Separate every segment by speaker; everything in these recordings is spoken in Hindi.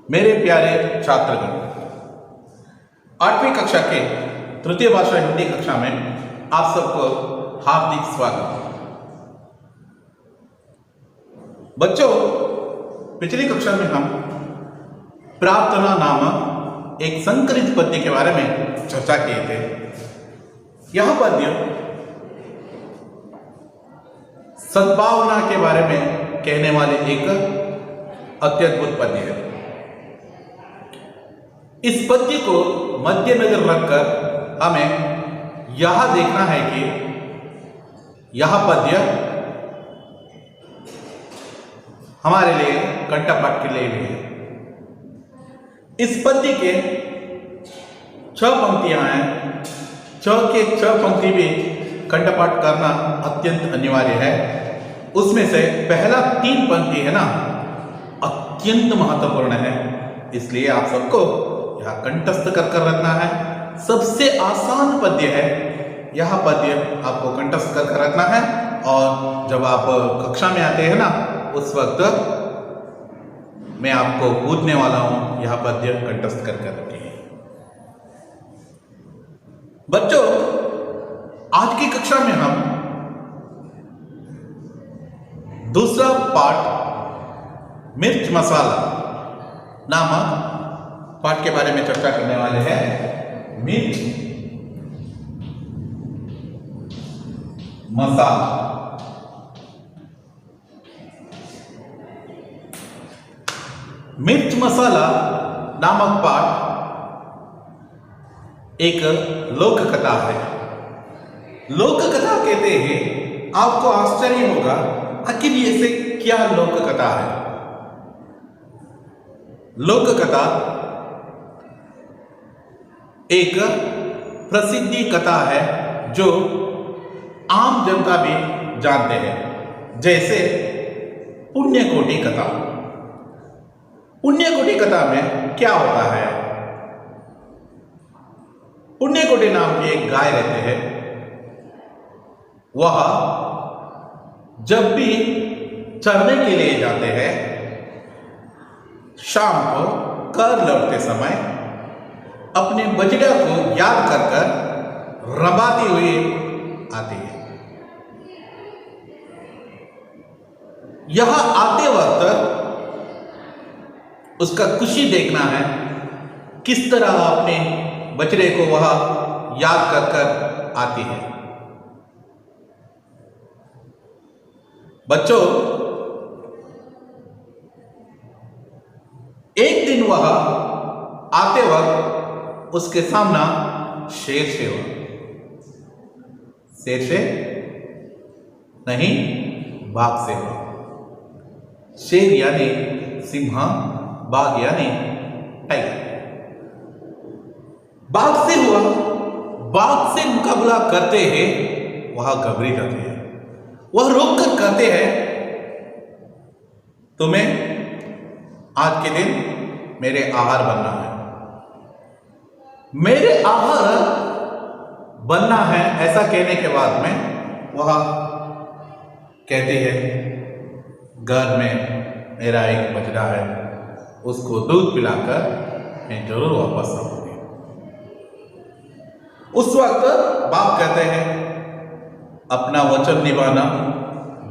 Speaker 1: मेरे प्यारे छात्रगण, 8वीं कक्षा के तृतीय भाषा हिंदी कक्षा में आप सबको हार्दिक स्वागत। बच्चों, पिछली कक्षा में हम प्रार्थना नामक एक संकलित पद्य के बारे में चर्चा किए थे। यह पद्य सद्भावना के बारे में कहने वाले एक अत्यद्भुत पद्य है। इस पद्य को मद्देनजर रखकर हमें यह देखना है कि यह पद्य हमारे लिए कंठपाठ के लिए भी है। इस पद्य के 6 पंक्तियां हैं। 6 के 6 पंक्ति भी कंठपाठ करना अत्यंत अनिवार्य है। उसमें से पहला 3 पंक्ति है ना, अत्यंत महत्वपूर्ण है, इसलिए आप सबको यह कंठस्थ कर रखना है। सबसे आसान पद्य है, यह पद्य आपको कंठस्थ कर रखना है। और जब आप कक्षा में आते हैं ना, उस वक्त मैं आपको पूछने वाला हूं, यह पद्य कंठस्थ कर रखिए। बच्चों, आज की कक्षा में हम दूसरा पाठ मिर्च मसाला नामक पाठ के बारे में चर्चा करने वाले हैं। मिर्च मसाला। मिर्च मसाला नामक पाठ एक लोक कथा है। लोक कथा कहते हैं, आपको आश्चर्य होगा आखिर ऐसे क्या लोक कथा है। लोक कथा एक प्रसिद्धि कथा है जो आम जनता भी जानते हैं, जैसे पुण्यकोटि कथा। पुण्यकोटि कथा में क्या होता है? पुण्यकोटि नाम की एक गाय रहते हैं। वह जब भी चरने के लिए जाते हैं, शाम को कर लौटते समय अपने बछड़ा को याद कर कर रबाती हुई आती है। यहां आते वक्त उसका खुशी देखना है, किस तरह अपने बछड़े को वह याद कर कर आती है। बच्चों, एक दिन वह आते वक्त उसके सामना शेर से हुआ। शेर से नहीं, बाघ से हुआ। शेर यानी सिंह, बाघ यानी टाइगर। बाघ से हुआ। बाघ से मुकाबला करते हैं, वह घबरा जाते हैं। वह रोक कर कहते हैं, तुम्हें आज के दिन मेरे आहार बनना है। मेरे आहार बनना है, ऐसा कहने के बाद में वह कहती है, घर में मेरा एक बछड़ा है, उसको दूध पिलाकर मैं जरूर वापस आऊंगी। उस वक्त बाप कहते हैं, अपना वचन निभाना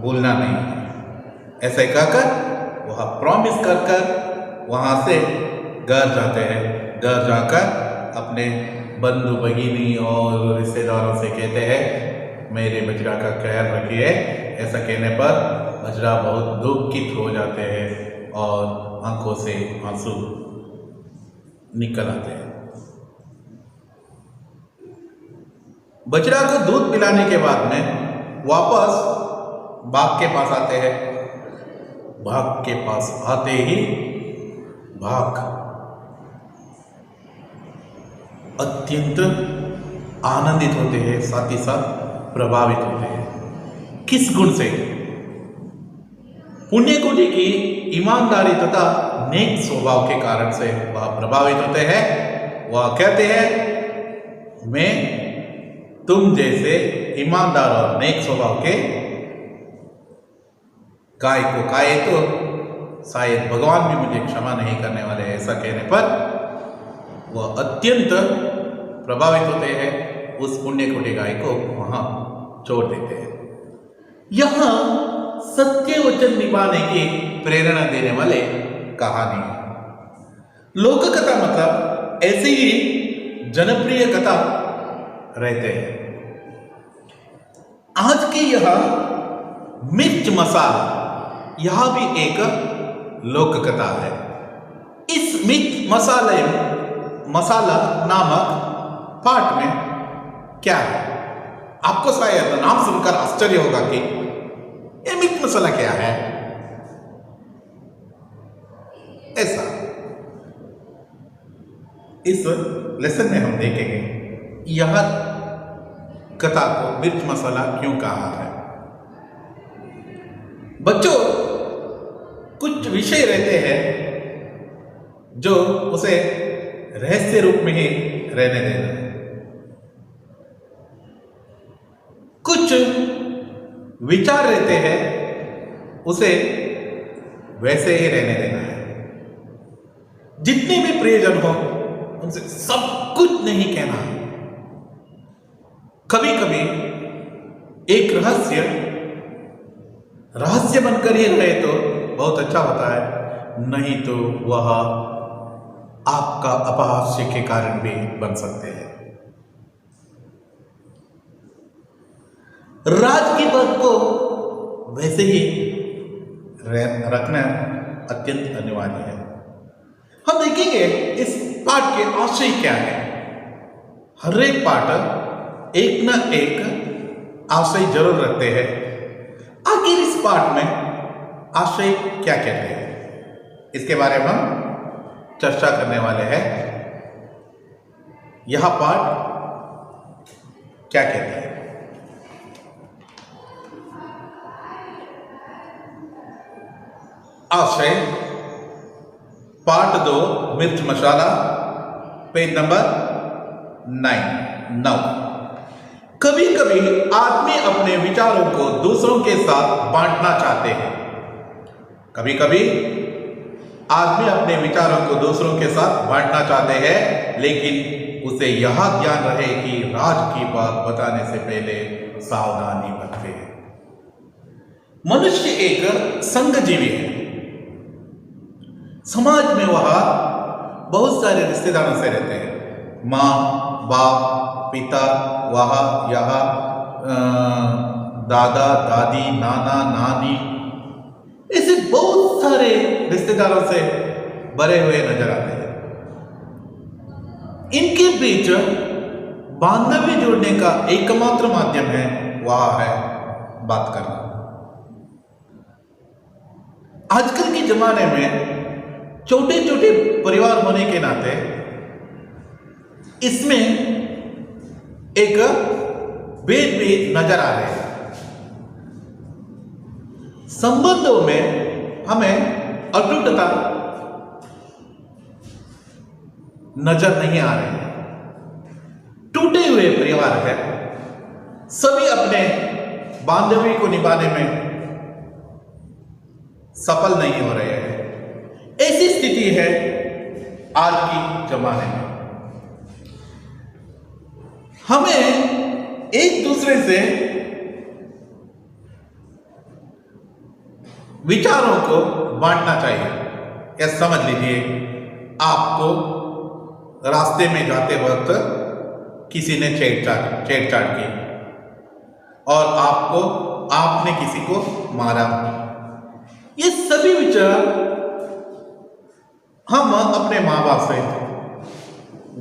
Speaker 1: भूलना नहीं है। ऐसे कहकर वह प्रॉमिस कर कर वहां से घर जाते हैं। घर जाकर अपने बंधु भगिनी और रिश्तेदारों से कहते हैं, मेरे बछड़ा का ख्याल रखिए। ऐसा कहने पर बछड़ा बहुत दुखित हो जाते हैं और आंखों से आंसू निकल आते हैं। बछड़ा को दूध पिलाने के बाद में वापस बाघ के पास आते हैं। बाघ के पास आते ही बाघ अत्यंत आनंदित होते हैं, साथ ही साथ प्रभावित होते हैं। किस गुण से? पुण्यकोटि की ईमानदारी तथा नेक स्वभाव के कारण से वह प्रभावित होते हैं। वह कहते हैं, मैं तुम जैसे ईमानदार और नेक स्वभाव के गाय को खाए तो शायद भगवान भी मुझे क्षमा नहीं करने वाले, ऐसा कहने पर वह अत्यंत प्रभावित होते हैं, उस पुण्य कोटि गाय को वहां छोड़ देते हैं। यहां सत्य वचन निभाने की प्रेरणा देने वाले कहानी है। लोक कथा मतलब ऐसी ही जनप्रिय कथा रहते हैं। आज की यह मिर्च मसाला, यह भी एक लोक कथा है। इस मिर्च मसाला नामक पाठ में क्या है? आपको शायद नाम सुनकर आश्चर्य होगा कि यह मिर्च मसाला क्या है। ऐसा इस लेसन में हम देखेंगे यह कथा को मिर्च मसाला क्यों कहा है। बच्चों, कुछ विषय रहते हैं जो उसे रहस्य रूप में ही रहने देना है, कुछ विचार रहते हैं उसे वैसे ही रहने देना है। जितने भी प्रियजन हो उनसे सब कुछ नहीं कहना। कभी कभी एक रहस्य बनकर ही रहे तो बहुत अच्छा होता है, नहीं तो वह आपका अपहास्य के कारण भी बन सकते हैं। राज की बात को वैसे ही रखना अत्यंत अनिवार्य है। हम देखेंगे इस पाठ के आशय क्या है। हर एक पाठ एक न एक आशय जरूर रखते हैं। आखिर इस पाठ में आशय क्या कहते हैं, इसके बारे में हम चर्चा करने वाले हैं। यह पाठ क्या कहते हैं? आशय पार्ट 2 मिर्च मसाला, पेज नंबर 9। कभी कभी आदमी अपने विचारों को दूसरों के साथ बांटना चाहते हैं। कभी कभी आदमी अपने विचारों को दूसरों के साथ बांटना चाहते हैं, लेकिन उसे यह ध्यान रहे कि राज की बात बताने से पहले सावधानी बरते। मनुष्य एक संघजीवी है। समाज में वह बहुत सारे रिश्तेदारों से रहते हैं। माँ, बाप, पिता, वह, यह, दादा, दादी, नाना, नानी, ऐसे बहुत सारे रिश्तेदारों से भरे हुए नजर आते हैं। इनके बीच बांधव्य जोड़ने का एकमात्र माध्यम है, वह है बात करना। आजकल के जमाने में छोटे छोटे परिवार होने के नाते इसमें एक भेद भी नजर आ रहे हैं। संबंधों में हमें अटूटता नजर नहीं आ रही है। टूटे हुए परिवार है, सभी अपने बांधव्य को निभाने में सफल नहीं हो रहे हैं। ऐसी स्थिति है आज की जमाने में। हमें एक दूसरे से विचारों को बांटना चाहिए। या समझ लीजिए, आपको रास्ते में जाते वक्त किसी ने छेड़छाड़ की और आपने किसी को मारा। ये सभी विचार हम अपने माँ बाप से,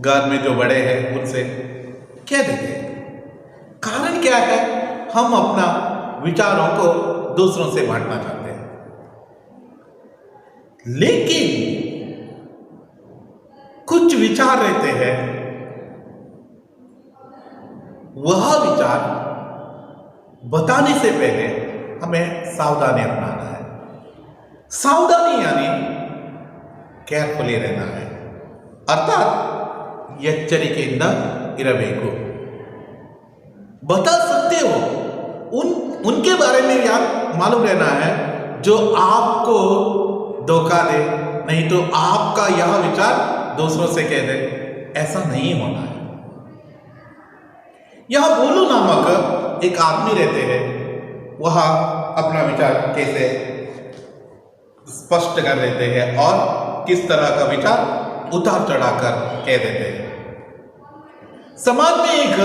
Speaker 1: घर में जो बड़े हैं उनसे कह देते हैं। कारण क्या है? हम अपना विचारों को दूसरों से बांटना चाहते हैं, लेकिन कुछ विचार रहते हैं, वह विचार बताने से पहले हमें सावधानी अपनाना है। सावधानी यानी केयरफुली रहना है, अर्थात एಚ್ಚರಿಕೆಯಿಂದ इरबेको। बता सकते हो उनके बारे में याद मालूम रहना है जो आपको धोखा दे, नहीं तो आपका यह विचार दूसरों से कह दे। ऐसा नहीं होना है। यह बोलू नामक एक आदमी रहते हैं, वह अपना विचार कैसे स्पष्ट कर देते हैं और किस तरह का विचार उतार चढ़ाकर कह देते हैं। समाज में एक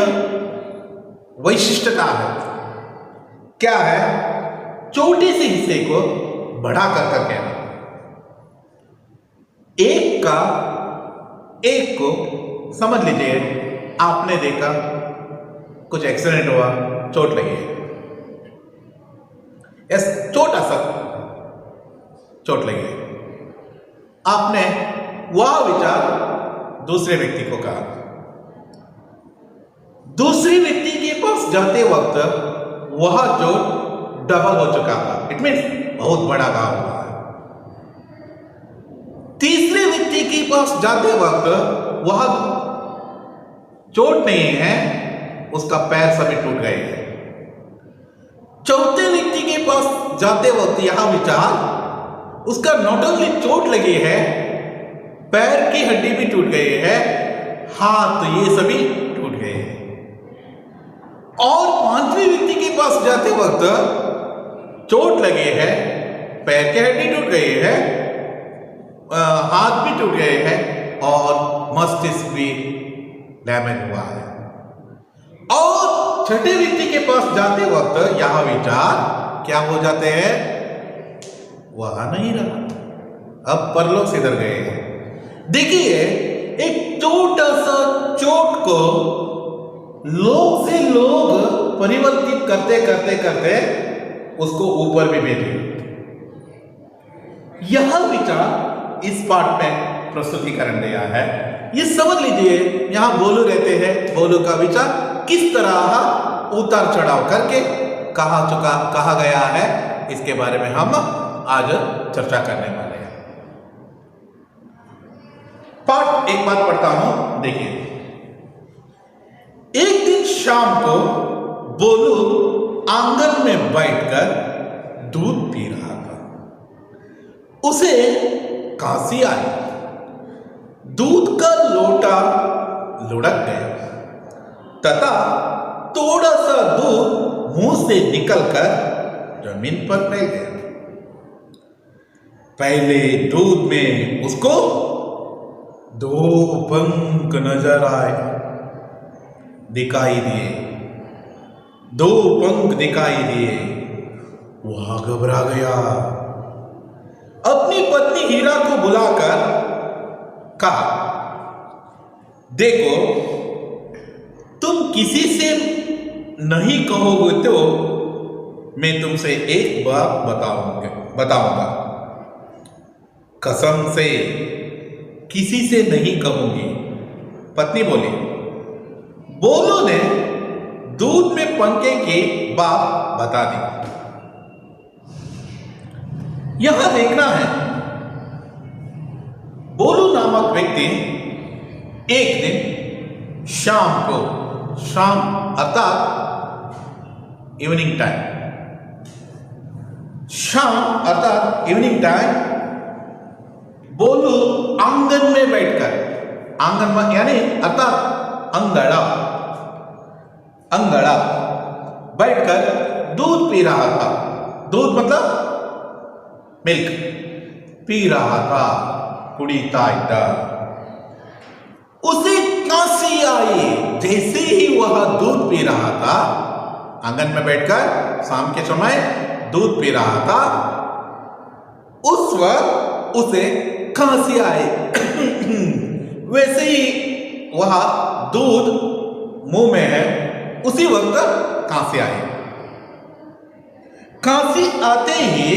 Speaker 1: वैशिष्टता है। क्या है? छोटे से हिस्से को बड़ा कर कहना। एक को समझ लीजिए, आपने देखा कुछ एक्सीडेंट हुआ, चोट लगी है, छोटा सा चोट लगी है। आपने वह विचार दूसरे व्यक्ति को कहा। दूसरे व्यक्ति के पास जाते वक्त वह चोट डबल हो चुका था, इट मीन्स बहुत बड़ा घाव हुआ है। तीसरे व्यक्ति के पास जाते वक्त वह चोट नहीं है, उसका पैर सभी टूट गए हैं। चौथे व्यक्ति के पास जाते वक्त यह विचार, उसका नॉट ओनली चोट लगी है, पैर की हड्डी भी टूट गई है, हाथ ये सभी टूट गए हैं। और पांचवें व्यक्ति के पास जाते वक्त चोट लगी है, पैर की हड्डी टूट गई है, हाथ भी टूट गए हैं और मस्तिष्क भी डैमेज हुआ है। और छठे व्यक्ति के पास जाते वक्त यह विचार क्या हो जाते हैं? वह नहीं रहा, अब परलोक सिधर गए हैं। देखिए, एक छोटा सा चोट को लोग से लोग परिवर्तित करते करते करते उसको ऊपर भी भेजे। यह विचार इस पाठ में प्रस्तुतिकरण दिया है। ये समझ लीजिए, यहां बोलू रहते हैं, बोलू का विचार किस तरह उतार चढ़ाव करके कहा गया है, इसके बारे में हम आज चर्चा करने वाले हैं। पाठ एक बार पढ़ता हूं, देखिए। एक दिन शाम को बोलू आंगन में बैठकर दूध पी रहा था। उसे खांसी आई, दूध का लोटा लुढ़क गया तथा थोड़ा सा दूध मुंह से निकलकर जमीन पर फैल गया। पहले दूध में उसको 2 पंख नजर आए, दिखाई दिए, 2 पंख दिखाई दिए। वह घबरा गया। अपनी पत्नी हीरा को बुलाकर कहा, देखो, तुम किसी से नहीं कहोगे तो मैं तुमसे एक बात बताऊंगा। कसम से किसी से नहीं कहूंगी। पत्नी बोली। बोलो ने दूध में पंखे की बात बता दी। यहां देखना है, बोलू नामक व्यक्ति एक दिन शाम अर्थात इवनिंग टाइम, इवनिंग टाइम बोलू आंगन में बैठकर, आंगन में यानी अर्थात अंगड़ा बैठकर दूध पी रहा था। दूध मतलब मिल्क पी रहा था, कुड़ीता इतना। उसे खांसी आई। जैसे ही वह दूध पी रहा था, आंगन में बैठकर शाम के समय दूध पी रहा था, उस वक्त उसे खांसी आई। वैसे ही वह दूध मुंह में है, उसी वक्त खांसी आई। खांसी आते ही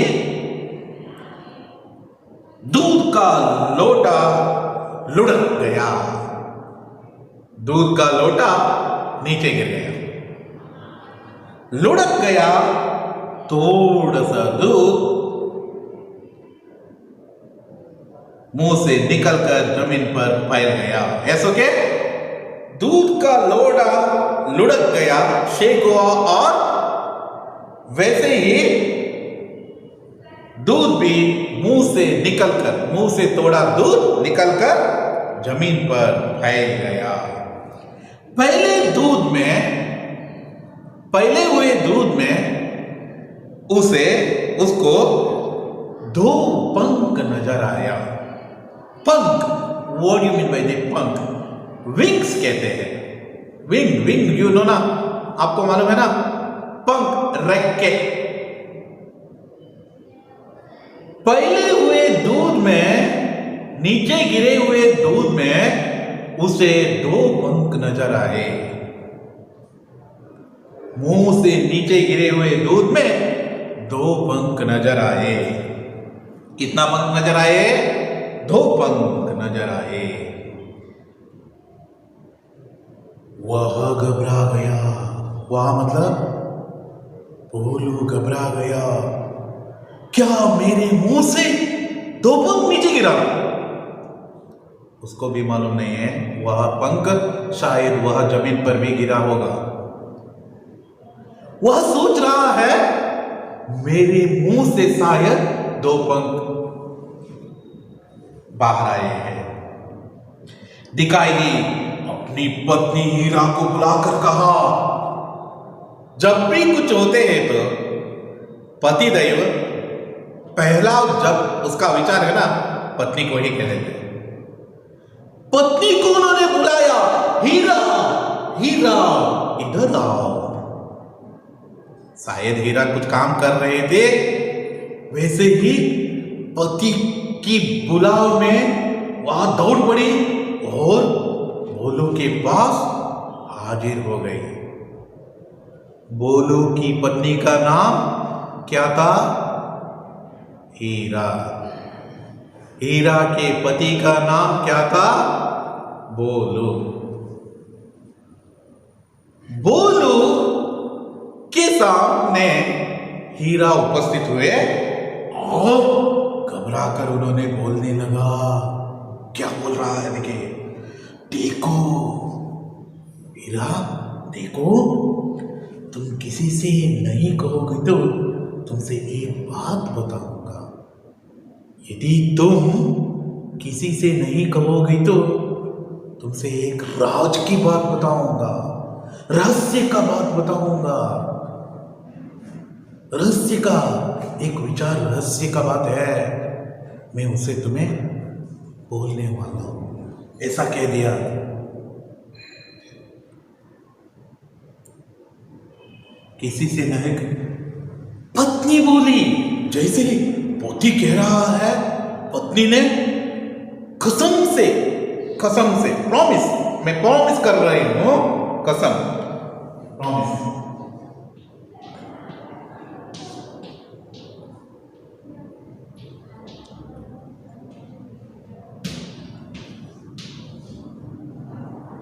Speaker 1: दूध का लोटा लुढ़क गया। दूध का लोटा नीचे गिर गया, लुढ़क गया। थोड़ा सा दूध मुंह से निकलकर जमीन पर फैल गया। ऐसा के दूध का लोटा लुढ़क गया, शेक हुआ और वैसे ही दूध भी मुंह से तोड़ा दूध निकलकर जमीन पर फैल गया। पहले हुए दूध में उसको दो पंख नजर आया। पंख, what do you mean by the पंख? विंग्स कहते हैं। विंग यू नो ना, आपको मालूम है ना, पंख, रेक्के। पहले हुए दूध में, नीचे गिरे हुए दूध में उसे दो पंख नजर आए। मुंह से नीचे गिरे हुए दूध में दो पंख नजर आए। कितना पंख नजर आए? दो पंख नजर आए। वह घबरा गया। वह मतलब भोलू घबरा गया। क्या मेरे मुंह से दो पंख नीचे गिरा? उसको भी मालूम नहीं है वह पंख शायद वह जमीन पर भी गिरा होगा। वह सोच रहा है मेरे मुंह से शायद दो पंख बाहर आए हैं। दिखाई दी, अपनी पत्नी हीरा को बुलाकर कहा, जब भी कुछ होते हैं तो पति दैव पहला जब उसका विचार है ना, पत्नी को ही कह देते हैं। पत्नी को उन्होंने बुलाया, हीरा हीरा इधर आओ। शायद हीरा कुछ काम कर रहे थे, वैसे ही पति की बुलाव में वहां दौड़ पड़ी और बोलू के पास हाजिर हो गई। बोलू की पत्नी का नाम क्या था? हीरा। हीरा के पति का नाम क्या था? बोलू। बोलू के सामने हीरा उपस्थित हुए और घबराकर उन्होंने बोलने लगा। क्या बोल रहा है देखिए, देखो हीरा, देखो, तुम किसी से नहीं कहोगे तो तुमसे एक बात बताऊंगा। यदि तुम किसी से नहीं कहोगे तो तुमसे एक राज की बात बताऊंगा, रहस्य का बात बताऊंगा। रहस्य का एक विचार, रहस्य का बात है, मैं उसे तुम्हें बोलने वाला हूं। ऐसा कह दिया। किसी से नहीं, पत्नी बोली। जैसे ही पति कह रहा है, पत्नी ने कसम से प्रॉमिस, मैं प्रॉमिस कर रही हूं, कसम, प्रॉमिस।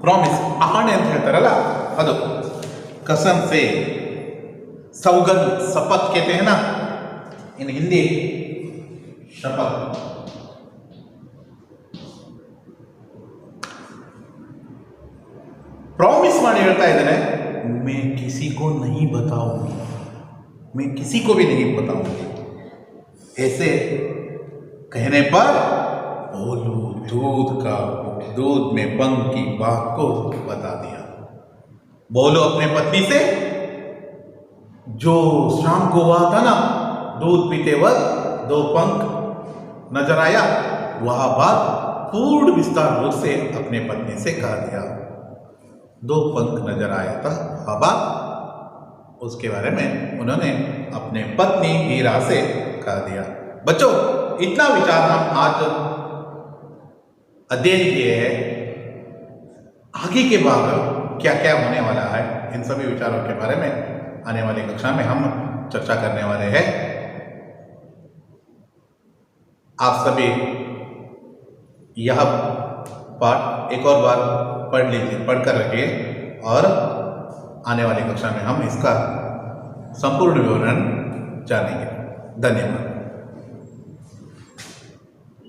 Speaker 1: ಪ್ರಾಮಿಸ್, ಆಣೆ ಅಂತ ಹೇಳ್ತಾರಲ್ಲ ಅದು, कसम से, सौगंध, शपथ कहते हैं ना इन हिंदी, शपथ। प्रॉमिस ಮಾಡಿ ಹೇಳ್ತಾ ಇದ್ದಾನೆ, मैं किसी को नहीं बताऊंगी, मैं किसी को भी नहीं बताऊंगी। ऐसे कहने पर बोलू दूध में पंख की बात को बता दिया। बोलो अपने पत्नी से जो शाम को हुआ था ना, दूध पीते वक्त दो पंख नजर आया, वह बात पूर्ण विस्तार रूप से अपने पत्नी से कह दिया। दो पंख नजर आया था, वह बात उसके बारे में उन्होंने अपने पत्नी हीरा से कह दिया। बच्चों, इतना विचार हम आज अध्ययन किए हैं। आगे के भाग क्या क्या होने वाला है, इन सभी विचारों के बारे में आने वाली कक्षा में हम चर्चा करने वाले हैं। आप सभी यह पाठ एक और बार पढ़ लीजिए, पढ़कर रखिए, और आने वाली कक्षा में हम इसका संपूर्ण विवरण जानेंगे। धन्यवाद।